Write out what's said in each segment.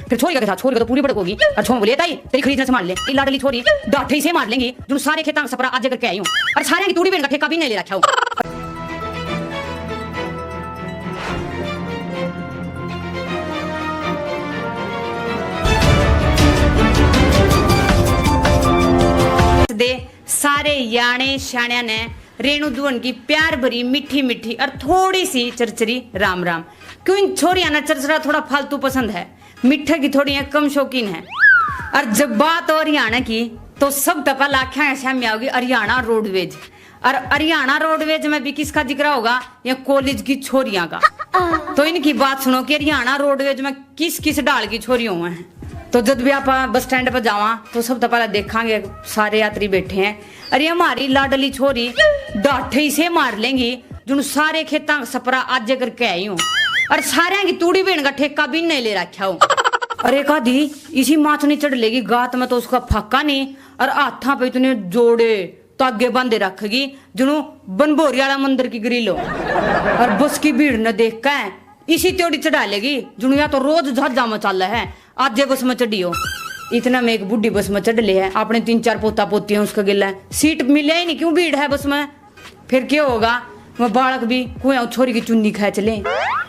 फिर छोरी का था, छोरी का तो पूरी भड़क होगी। और छोरी बोली ताई तेरी खरीदना संभाल ले, लाडली छोरी डाठे से मार लेंगी जो सारे खेतां का सपरा आज करके आई हूं और सारे की तूड़ी बेन का ठेका भी नहीं ले रखा हूं। दे सारे याने शाण्या ने रेणु दुवन की प्यार भरी मीठी मीठी और थोड़ी सी चरचरी राम राम। क्यों इन छोरियां ना चरचरा थोड़ा फालतू पसंद है, मीठे की थोड़ी कम शौकीन है। और जब बात हो हरियाणा की तो सब टपा लाख्या सामने आओगी हरियाणा रोडवेज। और हरियाणा रोडवेज में भी किसका जिक्र होगा, या कॉलेज की छोरियां का। तो इनकी बात सुनो कि हरियाणा रोडवेज में किस किस डाल की छोरियों हैं। तो जब भी आप बस स्टैंड पर जावा तो सब तो पहले देखांगे सारे यात्री बैठे हैं। अरे हमारी लाडली छोरी डाठे से मार लेंगी जो सारे खेता सपरा आज करके आई हूँ और सारे की तूड़ी बेन का ठेका भी नहीं ले रखा हूँ। अरे का दी इसी माथनी चढ़ लेगी गात में तो उसका फाका नहीं और हाथा पे इतने जोड़े तागे बांधे रखेगी जुनू बनभोरी वाला मंदिर की ग्रिल हो। और बस की भीड़ न देख कर इसी त्योड़ी चढ़ा लेगी जुनू या तो रोज जहाजा में चल रहा है आज बस में चढ़ी हो। इतना में एक बुढ़ी बस में चढ़ ले है, अपने 3-4 पोता पोती हैं उसका गिला है, सीट मिले ही नहीं, क्यों भीड़ है बस में। फिर क्या होगा, वह बालक भी कुआ छोरी की चुन्नी खींच ले,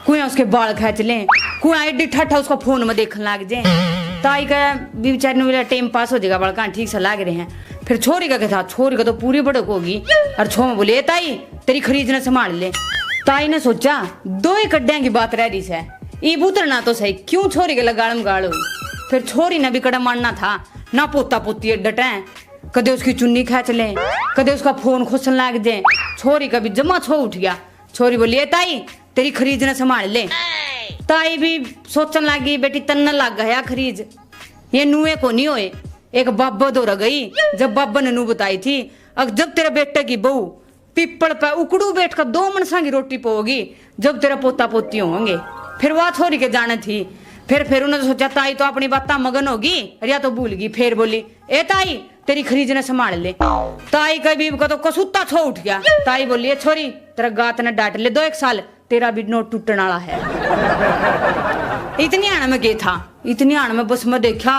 कुआ उसके बाल खींच ले, कुआ एडी ठट्ठा उसका फोन में देखने लग जाए। ताई का बेचारी ने टाइम पास हो जाएगा, बड़का ठीक से लाग रहे हैं। फिर छोरी का क्या था, छोरी का तो पूरी भड़क होगी। और छो बोले ताई तेरी खरीदना संभाल ले। ताई ने सोचा 2 ही कड्डिया की बात रह रही है, ये उतरना तो सही, क्यों छोरी के लगाड़म गाड़ हुई। फिर छोरी ने भी कड़ा मानना था ना, पोता पोती डटे कदे उसकी चुन्नी खींच ले, कदे उसका फोन खोसन लाग जाए। छोरी का भी जमा छो उठ गया। छोरी बोली ताई तेरी खरीदना संभाल ले। ताई भी सोचने लगी बेटी तन्ना लग गया खरीद, ये नुए को नहीं होए। एक बाबा दौड़ गई, जब बाबा ने नू बताई थी अब जब तेरे बेटे की बहू पिपड़ पे उकड़ू बैठ कर 2 मनसा की रोटी पोगी जब तेरा पोता पोती होंगे। फिर वह छोरी के जाने थी। फिर उन्होंने सोचा ताई तो अपनी बात मगन होगी या तो भूल गई। फिर बोली ए ताई तेरी खरीदने संभाल ले। ताई का बीब का तो कसूता छो उठ गया। ताई बोली छोरी तेरा गात ने डांट ले 2-1 साल तेरा भी नोट टूटने वाला है। इतनी आने में क्या था, इतनी आने में बस में देखा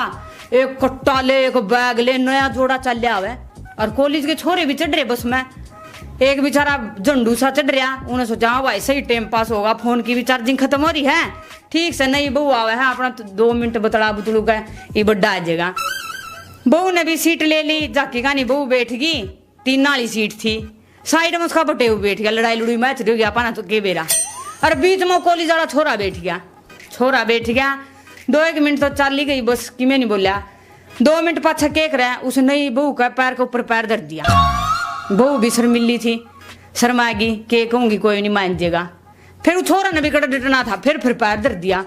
एक कट्टा ले एक बैग ले नया जोड़ा चल रहा और कॉलेज के छोरे भी चढ़ रहे बस में। एक बेचारा झंडू सा चढ़ रहा, उन्हें सोचा हाँ भाई सही टाइम पास होगा, फोन की भी चार्जिंग खत्म हो रही है, ठीक से नहीं बहू आवा है अपना तो 2 मिनट बतला बुतलू का ये बड्डा आ जाएगा। बहू ने भी सीट ले ली, जाकी का नहीं बहू बैठ गई, 3 वाली सीट थी, साइड में उसका बटे हुए बैठ गया, लड़ाई लुड़ी मैच हो गया पाना तो के बेरा। और बीच में कॉलेज वाला छोरा बैठ गया, 2-1 मिनट तो चल ही गई बस कि मैं नहीं बोलिया। 2 मिनट पाछा केक रहा उस नई बहू का पैर के ऊपर पैर धर दिया। बहू भी शर्मिली थी, शर्माएगी के कहूंगी कोई नहीं मान जाएगा। फिर वो छोरा ने भी कड़ा डटना था, फिर पैर धर दिया।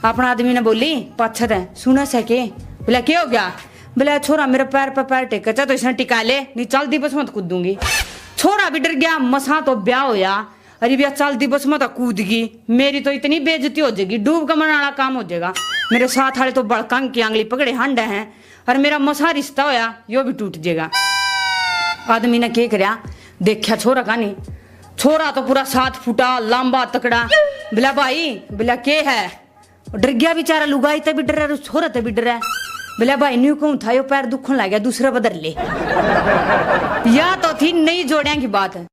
अपना आदमी ने बोली पाछा है सुना सके, बोला क्या हो गया, बोला छोरा मेरे पैर पर पैर टेका तो इसने टिका ले नहीं चल दी बस मत कूदूंगी। छोरा भी डर गया, मसा तो ब्याह होया, अरे भैया चल दी बस मत कूदगी, मेरी तो इतनी बेइज्जती हो जाएगी, डूब का मरने वाला काम हो जाएगा। मेरे साथ वाले तो बड़कंग की आंगली पकड़े हांडा है और मेरा मसा रिश्ता होया यो भी टूट जाएगा। आदमी ने क्या करया देखा छोरा का नहीं, छोरा तो पूरा 7 फुटा लंबा तकड़ा। बोला भाई, बोला के है, डर गया बेचारा, लुगाई तो भी डर रहा छोरा तो भी डर रहा। बोला भाई न्यू कहूं था यो पैर दुखन लग गया, दूसरा बदल ले। या तो थी नई जोड़िया की बात है।